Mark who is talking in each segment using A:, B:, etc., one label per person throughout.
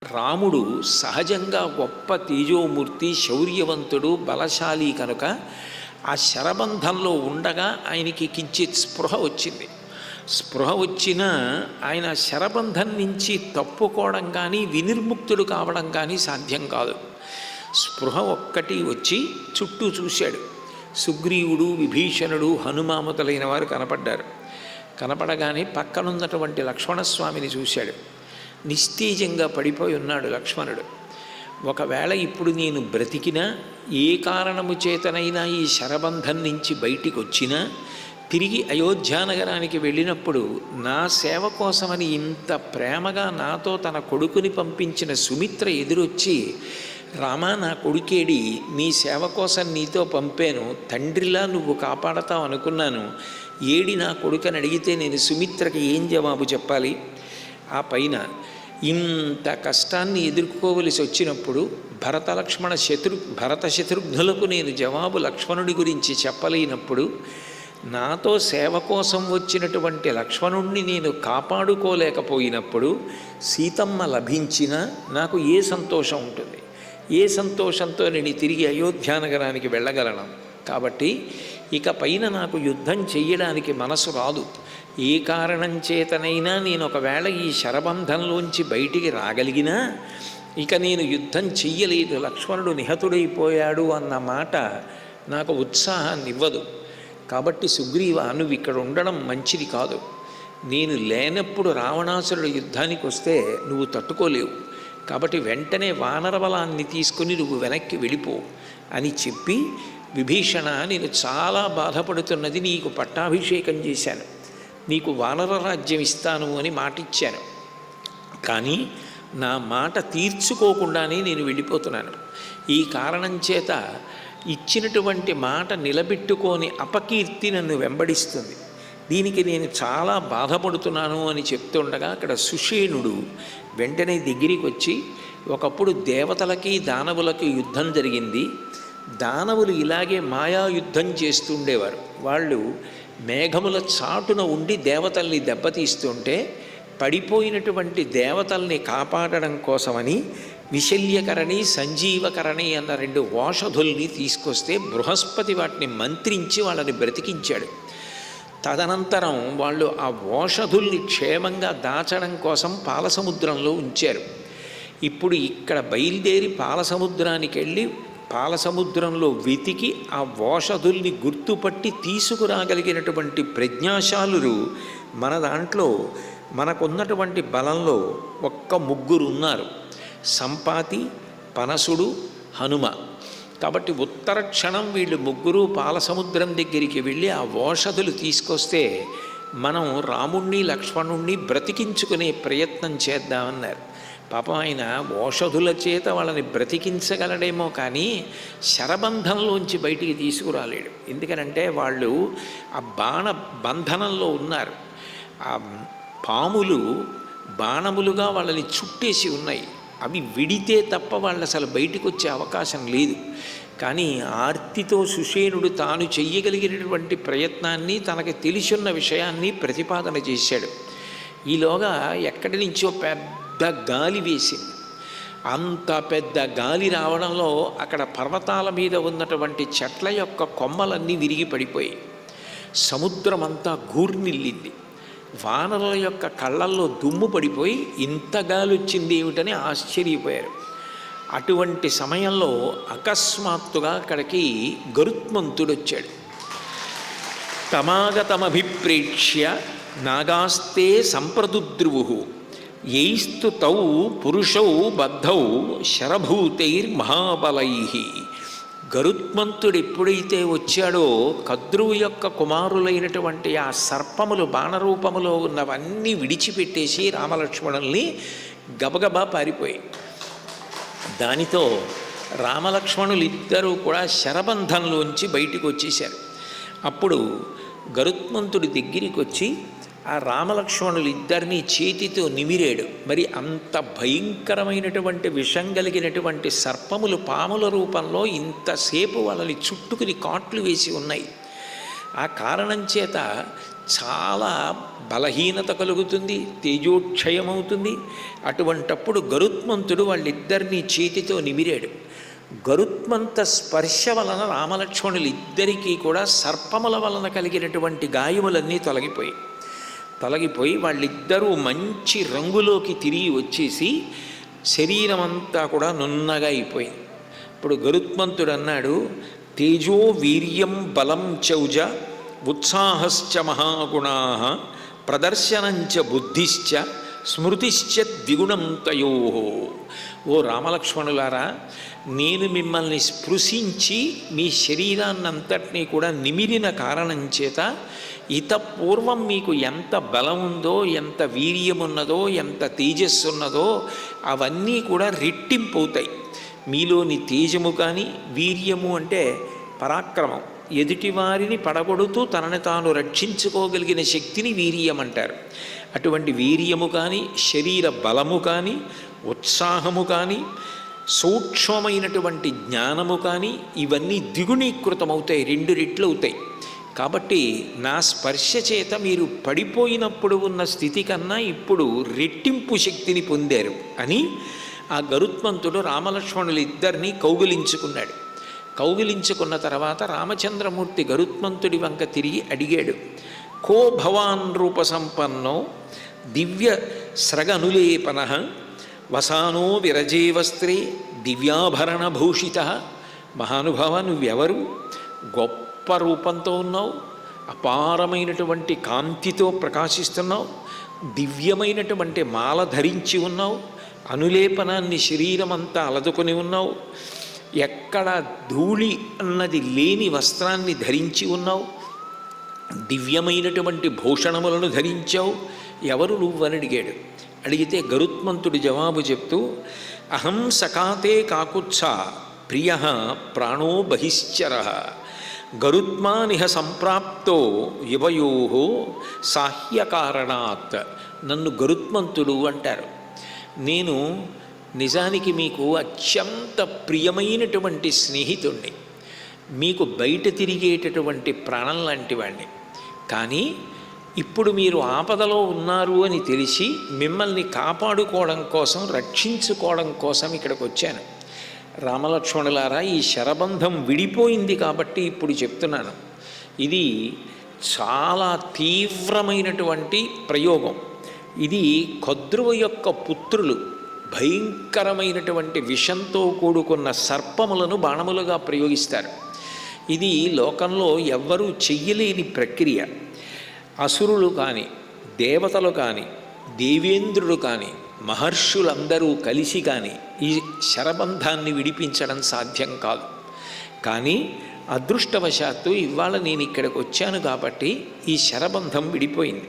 A: రాముడు సహజంగా గొప్ప తేజోమూర్తి, శౌర్యవంతుడు, బలశాలి కనుక ఆ శరబంధంలో ఉండగా ఆయనకి కించిత్ స్పృహ వచ్చింది. స్పృహ వచ్చినా ఆయన శరబంధం నుంచి తప్పుకోవడం కానీ వినిర్ముక్తుడు కావడం కానీ సాధ్యం కాదు. స్పృహ ఒక్కటి వచ్చి చుట్టూ చూశాడు. సుగ్రీవుడు, విభీషణుడు, హనుమ మొదలైన వారు కనపడ్డారు. కనపడగానే పక్కనున్నటువంటి లక్ష్మణస్వామిని చూశాడు. నిస్తేజంగా పడిపోయి ఉన్నాడు లక్ష్మణుడు. ఒకవేళ ఇప్పుడు నేను బ్రతికినా, ఏ కారణము చేతనైనా ఈ శరబంధం నుంచి బయటికి వచ్చినా, తిరిగి అయోధ్యానగరానికి వెళ్ళినప్పుడు నా సేవ కోసమని ఇంత ప్రేమగా నాతో తన కొడుకుని పంపించిన సుమిత్ర ఎదురొచ్చి, రామా నా కొడుకేడి, నీ సేవ కోసం నీతో పంపాను, తండ్రిలా నువ్వు కాపాడతావు అనుకున్నాను, ఏడి నా కొడుకని అడిగితే నేను సుమిత్రకి ఏం జవాబు చెప్పాలి? ఆ పైన ఇంత కష్టాన్ని ఎదుర్కోవలసి వచ్చినప్పుడు భరత శత్రుఘ్నులకు నేను జవాబు లక్ష్మణుడి గురించి చెప్పలేనప్పుడు, నాతో సేవ కోసం వచ్చినటువంటి లక్ష్మణుణ్ణి నేను కాపాడుకోలేకపోయినప్పుడు సీతమ్మ లభించినా నాకు ఏ సంతోషం ఉంటుంది? ఏ సంతోషంతో నేను తిరిగి అయోధ్యానగరానికి వెళ్ళగలను? కాబట్టి ఇక పైన నాకు యుద్ధం చెయ్యడానికి మనసు రాదు. ఏ కారణం చేతనైనా నేను ఒకవేళ ఈ శరబంధంలోంచి బయటికి రాగలిగినా ఇక నేను యుద్ధం చెయ్యలేదు, లక్ష్మణుడు నిహతుడైపోయాడు అన్న మాట నాకు ఉత్సాహాన్ని ఇవ్వదు. కాబట్టి సుగ్రీవ, నువ్వు ఇక్కడ ఉండడం మంచిది కాదు. నేను లేనప్పుడు రావణాసురుడు యుద్ధానికి వస్తే నువ్వు తట్టుకోలేవు. కాబట్టి వెంటనే వానర బలాన్ని తీసుకుని నువ్వు వెనక్కి వెళ్ళిపో అని చెప్పి, విభీషణ, నేను చాలా బాధపడుతున్నది, నీకు పట్టాభిషేకం చేశాను, నీకు వానర రాజ్యం ఇస్తాను అని మాటిచ్చాను, కానీ నా మాట తీర్చుకోకుండానే నేను వెళ్ళిపోతున్నాను. ఈ కారణం చేత ఇచ్చినటువంటి మాట నిలబెట్టుకొని అపకీర్తి నన్ను వెంబడిస్తుంది. దీనికి నేను చాలా బాధపడుతున్నాను అని చెప్తుండగా అక్కడ సుషేణుడు వెంటనే దగ్గరికి వచ్చి, ఒకప్పుడు దేవతలకి దానవులకి యుద్ధం జరిగింది. దానవులు ఇలాగే మాయాయుద్ధం చేస్తుండేవారు. వాళ్ళు మేఘముల చాటున ఉండి దేవతల్ని దెబ్బతీస్తుంటే పడిపోయినటువంటి దేవతల్ని కాపాడడం కోసమని విశల్యకరణి, సంజీవకరణి అన్న 2 ఓషధుల్ని తీసుకొస్తే బృహస్పతి వాటిని మంత్రించి వాళ్ళని బ్రతికించాడు. తదనంతరం వాళ్ళు ఆ ఓషధుల్ని క్షేమంగా దాచడం కోసం పాలసముద్రంలో ఉంచారు. ఇప్పుడు ఇక్కడ బయలుదేరి పాలసముద్రానికి వెళ్ళి పాలసముద్రంలో వెతికి ఆ ఓషధుల్ని గుర్తుపట్టి తీసుకురాగలిగినటువంటి ప్రజ్ఞాశాలురు మన దాంట్లో, మనకున్నటువంటి బలంలో ఒక్క 3 ఉన్నారు: సంపాతి, పనసుడు, హనుమ. కాబట్టి ఉత్తర క్షణం వీళ్ళు 3 పాలసముద్రం దగ్గరికి వెళ్ళి ఆ ఓషధులు తీసుకొస్తే మనం రాముణ్ణి లక్ష్మణుణ్ణి బ్రతికించుకునే ప్రయత్నం చేద్దామన్నారు. పాపం ఆయన ఓషధుల చేత వాళ్ళని బ్రతికించగలడేమో కానీ శరబంధంలోంచి బయటికి తీసుకురాలేడు. ఎందుకనంటే వాళ్ళు ఆ బాణ బంధనంలో ఉన్నారు. ఆ పాములు బాణములుగా వాళ్ళని చుట్టేసి ఉన్నాయి. అవి విడితే తప్ప వాళ్ళు అసలు బయటికి వచ్చే అవకాశం లేదు. కానీ ఆర్తితో సుషేణుడు తాను చెయ్యగలిగినటువంటి ప్రయత్నాన్ని, తనకి తెలిసున్న విషయాన్ని ప్రతిపాదన చేశాడు. ఈలోగా ఎక్కడి నుంచో పెద్ద గాలి వేసింది. అంత పెద్ద గాలి రావడంలో అక్కడ పర్వతాల మీద ఉన్నటువంటి చెట్ల యొక్క కొమ్మలన్నీ విరిగి పడిపోయి సముద్రం అంతా గూర్నిల్లింది. వానరుల యొక్క కళ్ళల్లో దుమ్ము పడిపోయి ఇంత గాలి వచ్చింది ఏమిటని ఆశ్చర్యపోయారు. అటువంటి సమయంలో అకస్మాత్తుగా అక్కడికి గరుత్మంతుడు వచ్చాడు. తమాగతమభిప్రేక్ష్య నాగాస్తే సంప్రదుద్రువు యైస్తు తౌ పురుషౌ బద్ధౌ శరభూతైర్మహాబలై. గరుత్మంతుడు ఎప్పుడైతే వచ్చాడో కద్రువు యొక్క కుమారులైనటువంటి ఆ సర్పములు బాణరూపములో ఉన్నవన్నీ విడిచిపెట్టేసి రామలక్ష్మణుల్ని గబగబా పారిపోయి, దానితో రామలక్ష్మణులిద్దరూ కూడా శరబంధంలోంచి బయటికి వచ్చేశారు. అప్పుడు గరుత్మంతుడి దగ్గరికి వచ్చి ఆ రామలక్ష్మణులిద్దరినీ చేతితో నిమిరాడు. మరి అంత భయంకరమైనటువంటి విషం కలిగినటువంటి సర్పములు పాముల రూపంలో ఇంతసేపు వాళ్ళని చుట్టుకుని కాట్లు వేసి ఉన్నాయి. ఆ కారణం చేత చాలా బలహీనత కలుగుతుంది, తేజోక్షయమవుతుంది. అటువంటప్పుడు గరుత్మంతుడు వాళ్ళిద్దరినీ చేతితో నిమిరాడు. గరుత్మంత స్పర్శ వలన రామలక్ష్మణులు ఇద్దరికీ కూడా సర్పముల వలన కలిగినటువంటి గాయములన్నీ తొలగిపోయి వాళ్ళిద్దరూ మంచి రంగులోకి తిరిగి వచ్చేసి శరీరం అంతా కూడా నున్నగా అయిపోయింది. ఇప్పుడు గరుత్మంతుడు అన్నాడు, తేజో వీర్యం బలం చౌజ ఉత్సాహశ్చ మహాగుణా ప్రదర్శనంచ బుద్ధిశ్చ స్మృతిశ్చ ద్విగుణం తయో. ఓ రామలక్ష్మణులారా, నేను మిమ్మల్ని స్పృశించి మీ శరీరాన్నంతటినీ కూడా నిమిరిన కారణం చేత పూర్వం మీకు ఎంత బలం ఉందో, ఎంత వీర్యమున్నదో, ఎంత తేజస్సు ఉన్నదో అవన్నీ కూడా రెట్టింపవుతాయి. మీలోని తేజము కానీ, వీర్యము అంటే పరాక్రమం, ఎదుటివారిని పడగొడుతూ తనని తాను రక్షించుకోగలిగిన శక్తిని వీర్యం అంటారు. అటువంటి వీర్యము కానీ, శరీర బలము కానీ, ఉత్సాహము కానీ, సూక్ష్మమైనటువంటి జ్ఞానము కానీ ఇవన్నీ ద్విగుణీకృతమవుతాయి, 2 రెట్లు అవుతాయి. కాబట్టి నా స్పర్శ చేత మీరు పడిపోయినప్పుడు ఉన్న స్థితి కన్నా ఇప్పుడు రెట్టింపు శక్తిని పొందారు అని ఆ గరుత్మంతుడు రామలక్ష్మణులు ఇద్దరినీ కౌగిలించుకున్నాడు. కౌగిలించుకున్న తర్వాత రామచంద్రమూర్తి గరుత్మంతుడి వంక తిరిగి అడిగాడు, కో భవాన్ రూప సంపన్నో దివ్య స్రగనులేపన వసానో విరజే వస్త్రే దివ్యాభరణ భూషిత. మహానుభావ, నువ్వెవరు? గొప్ప రూపంతో ఉన్నావు, అపారమైనటువంటి కాంతితో ప్రకాశిస్తున్నావు, దివ్యమైనటువంటి మాల ధరించి ఉన్నావు, అనులేపనాన్ని శరీరం అంతా అలదుకొని ఉన్నావు, ఎక్కడ ధూళి అన్నది లేని వస్త్రాన్ని ధరించి ఉన్నావు, దివ్యమైనటువంటి భూషణములను ధరించావు, ఎవరు నువ్వని అడిగాడు. అడిగితే గరుత్మంతుడి జవాబు చెప్తూ, అహం సకాతే కాకుత్స ప్రియ ప్రాణో బహిశ్చర గరుత్మానిహ సంప్రాప్తో యువయో సాహ్యకారణాత్. నన్ను గరుత్మంతుడు అంటారు. నేను నిజానికి మీకు అత్యంత ప్రియమైనటువంటి స్నేహితుణ్ణి, మీకు బయట తిరిగేటటువంటి ప్రాణం లాంటి వాడిని. కానీ ఇప్పుడు మీరు ఆపదలో ఉన్నారు అని తెలిసి మిమ్మల్ని కాపాడుకోవడం కోసం, రక్షించుకోవడం కోసం ఇక్కడికి వచ్చాను. రామలక్ష్మణులారా, ఈ శరబంధం విడిపోయింది కాబట్టి ఇప్పుడు చెప్తున్నాను. ఇది చాలా తీవ్రమైనటువంటి ప్రయోగం. ఇది కద్రువ యొక్క పుత్రులు భయంకరమైనటువంటి విషంతో కూడుకున్న సర్పములను బాణములుగా ప్రయోగిస్తారు. ఇది లోకంలో ఎవ్వరూ చెయ్యలేని ప్రక్రియ. అసురులు కానీ, దేవతలు కానీ, దేవేంద్రుడు కానీ, మహర్షులందరూ కలిసి కానీ ఈ శరబంధాన్ని విడిపించడం సాధ్యం కాదు. కానీ అదృష్టవశాత్తు ఇవాళ నేను ఇక్కడికి వచ్చాను కాబట్టి ఈ శరబంధం విడిపోయింది.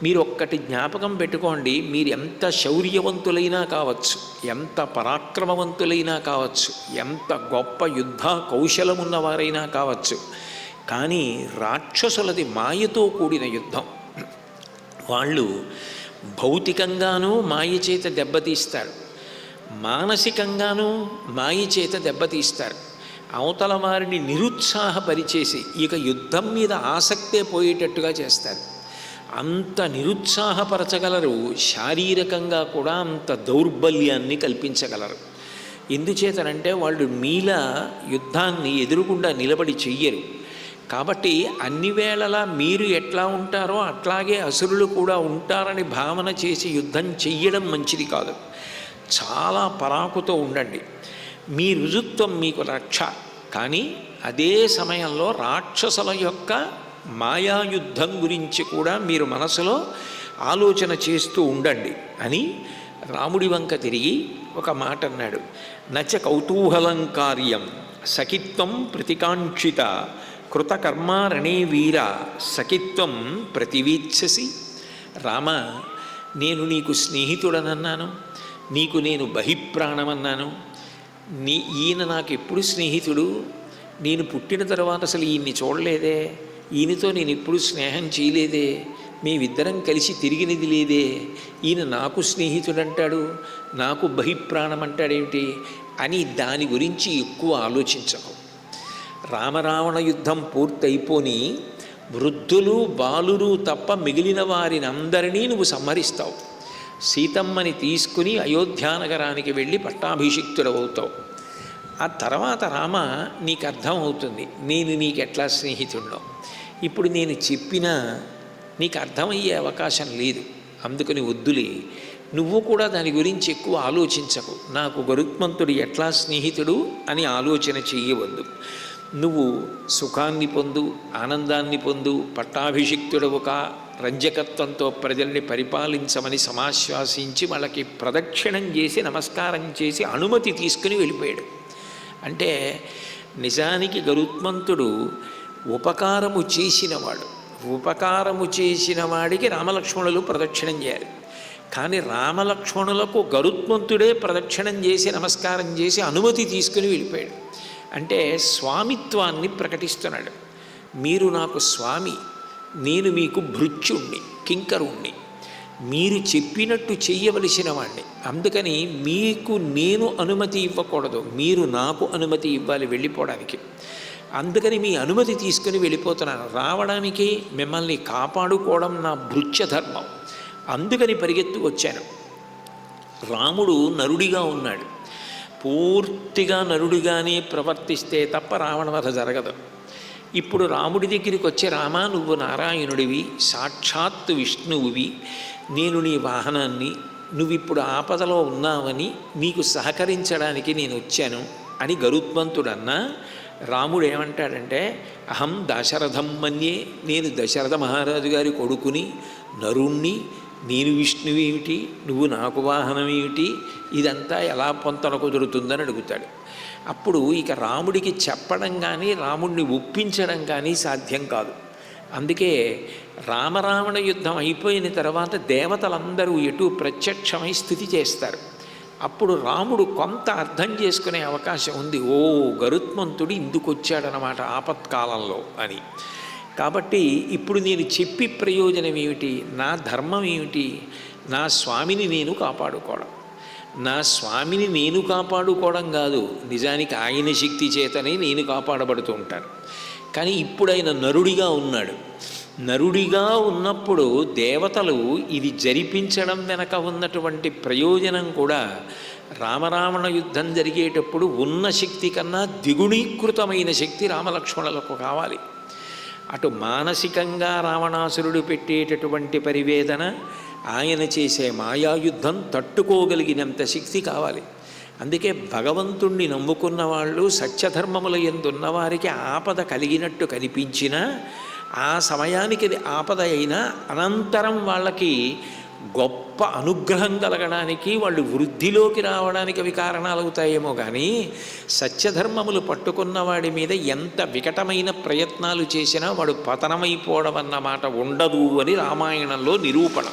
A: మీరు ఒక్కటి జ్ఞాపకం పెట్టుకోండి, మీరు ఎంత శౌర్యవంతులైనా కావచ్చు, ఎంత పరాక్రమవంతులైనా కావచ్చు, ఎంత గొప్ప యుద్ధ కౌశలమున్నవారైనా కావచ్చు, కానీ రాక్షసులది మాయతో కూడిన యుద్ధం. వాళ్ళు భౌతికంగానూ మాయ చేత దెబ్బతీస్తారు, మానసికంగానూ మాయ చేత దెబ్బతీస్తారు. అవతల వారిని నిరుత్సాహపరిచేసి ఇక యుద్ధం మీద ఆసక్తే పోయేటట్టుగా చేస్తారు. అంత నిరుత్సాహపరచగలరు, శారీరకంగా కూడా అంత దౌర్బల్యాన్ని కల్పించగలరు. ఎందుచేతనంటే వాళ్ళు మీలా యుద్ధాన్ని ఎదురుగుండా నిలబడి చెయ్యరు. కాబట్టి అన్ని వేళలా మీరు ఎట్లా ఉంటారో అట్లాగే అసురులు కూడా ఉంటారని భావన చేసి యుద్ధం చెయ్యడం మంచిది కాదు. చాలా పరాకుతో ఉండండి. మీ రుజుత్వం మీకు రక్ష. కానీ అదే సమయంలో రాక్షసుల యొక్క మాయాయుద్ధం గురించి కూడా మీరు మనసులో ఆలోచన చేస్తూ ఉండండి అని రాముడి వంక తిరిగి ఒక మాట అన్నాడు. నచ కౌతూహలం కార్యం సఖిత్వం ప్రతికాంక్షిత కృతకర్మారణే వీర సఖిత్వం ప్రతివీత్ససి. రామ, నేను నీకు స్నేహితుడనన్నాను, నీకు నేను బహిప్రాణమన్నాను. ఈయన నాకు ఎప్పుడు స్నేహితుడు? నేను పుట్టిన తర్వాత అసలు ఈయన్ని చూడలేదే, ఈయనతో నేను ఎప్పుడు స్నేహం చేయలేదే, మేమిద్దరం కలిసి తిరిగినది లేదే, ఈయన నాకు స్నేహితుడంటాడు, నాకు బహిప్రాణం అంటాడేమిటి అని దాని గురించి ఎక్కువ ఆలోచించకు. రామరావణ యుద్ధం పూర్తయిపోని వృద్ధులు బాలురు తప్ప మిగిలిన వారిని అందరినీ నువ్వు సంహరిస్తావు. సీతమ్మని తీసుకుని అయోధ్యానగరానికి వెళ్ళి పట్టాభిషిక్తుడవుతావు. ఆ తర్వాత రామ నీకు అర్థమవుతుంది నేను నీకెట్లా స్నేహితుడినో. ఇప్పుడు నేను చెప్పినా నీకు అర్థమయ్యే అవకాశం లేదు, అందుకని వద్దులే. నువ్వు కూడా దాని గురించి ఎక్కువ ఆలోచించకు. నాకు గరుత్మంతుడు ఎట్లా స్నేహితుడు అని ఆలోచన చెయ్యవద్దు. నువ్వు సుఖాన్ని పొందు, ఆనందాన్ని పొందు, పట్టాభిషిక్తుడవు కా, రంజకత్వంతో ప్రజల్ని పరిపాలించమని సమాశ్వాసించి వాళ్ళకి ప్రదక్షిణం చేసి నమస్కారం చేసి అనుమతి తీసుకుని వెళ్ళిపోయాడు. అంటే నిజానికి గరుత్మంతుడు ఉపకారము చేసినవాడు. ఉపకారము చేసిన వాడికి రామలక్ష్మణులు ప్రదక్షిణం చేయాలి. కానీ రామలక్ష్మణులకు గరుత్మంతుడే ప్రదక్షిణం చేసి నమస్కారం చేసి అనుమతి తీసుకుని వెళ్ళిపోయాడు. అంటే స్వామిత్వాన్ని ప్రకటిస్తున్నాడు. మీరు నాకు స్వామి, నేను మీకు భృత్యుణ్ణి, కింకరుణ్ణి, మీరు చెప్పినట్టు చెయ్యవలసిన వాణ్ణి. అందుకని మీకు నేను అనుమతి ఇవ్వకూడదు, మీరు నాకు అనుమతి ఇవ్వాలి వెళ్ళిపోవడానికి. అందుకని మీ అనుమతి తీసుకుని వెళ్ళిపోతున్నాను. రావడానికి మిమ్మల్ని కాపాడుకోవడం నా భృత్య ధర్మం, అందుకని పరిగెత్తు వచ్చాను. రాముడు నరుడిగా ఉన్నాడు. పూర్తిగా నరుడిగానే ప్రవర్తిస్తే తప్ప రావణవధ జరగదు. ఇప్పుడు రాముడి దగ్గరికి వచ్చే, రామా నువ్వు నారాయణుడివి, సాక్షాత్తు విష్ణువువి, నేను నీ వాహనాన్ని, నువ్విప్పుడు ఆపదలో ఉన్నావని నీకు సహకరించడానికి నేను వచ్చాను అని గరుత్మంతుడన్నా, రాముడు ఏమంటాడంటే, అహం దశరథం మన్యే, నేను దశరథ మహారాజు గారి కొడుకుని, నరుణ్ణి, నేను విష్ణువేమిటి, నువ్వు నాకు వాహనమేమిటి, ఇదంతా ఎలా పొంతన కుదురుతుందని అడుగుతాడు. అప్పుడు ఇక రాముడికి చెప్పడం కానీ రాముడిని ఒప్పించడం కానీ సాధ్యం కాదు. అందుకే రామరావణ యుద్ధం అయిపోయిన తర్వాత దేవతలందరూ ఎటు ప్రత్యక్షమై స్థుతి చేస్తారు. అప్పుడు రాముడు కొంత అర్థం చేసుకునే అవకాశం ఉంది. ఓ గరుత్మంతుడు ఇందుకు వచ్చాడనమాట ఆపత్కాలంలో అని. కాబట్టి ఇప్పుడు నేను చెప్పి ప్రయోజనం ఏమిటి, నా ధర్మం ఏమిటి, నా స్వామిని నేను కాపాడుకోవడం. నా స్వామిని నేను కాపాడుకోవడం కాదు, నిజానికి ఆయన శక్తి చేతనే నేను కాపాడబడుతూ ఉంటాను. కానీ ఇప్పుడు ఆయన నరుడిగా ఉన్నాడు. నరుడిగా ఉన్నప్పుడు దేవతలు ఇది జరిపించడం వెనక ఉన్నటువంటి ప్రయోజనం కూడా రామరావణ యుద్ధం జరిగేటప్పుడు ఉన్న శక్తి కన్నా ద్విగుణీకృతమైన శక్తి రామలక్ష్మణులకు కావాలి. అటు మానసికంగా రావణాసురుడు పెట్టేటటువంటి పరివేదన, ఆయన చేసే మాయాయుద్ధం తట్టుకోగలిగినంత శక్తి కావాలి. అందుకే భగవంతుణ్ణి నమ్ముకున్న వాళ్ళు, సత్యధర్మముల యందున్న వారికి ఆపద కలిగినట్టు కనిపించినా ఆ సమయానికి అది ఆపద అయినా అనంతరం వాళ్ళకి గొప్ప అనుగ్రహం కలగడానికి, వాళ్ళు వృద్ధిలోకి రావడానికి అవి కారణాలు అవుతాయేమో. కానీ సత్యధర్మములు పట్టుకున్న వాడి మీద ఎంత వికటమైన ప్రయత్నాలు చేసినా వాడు పతనమైపోవడం అన్నమాట ఉండదు అని రామాయణంలో నిరూపణ.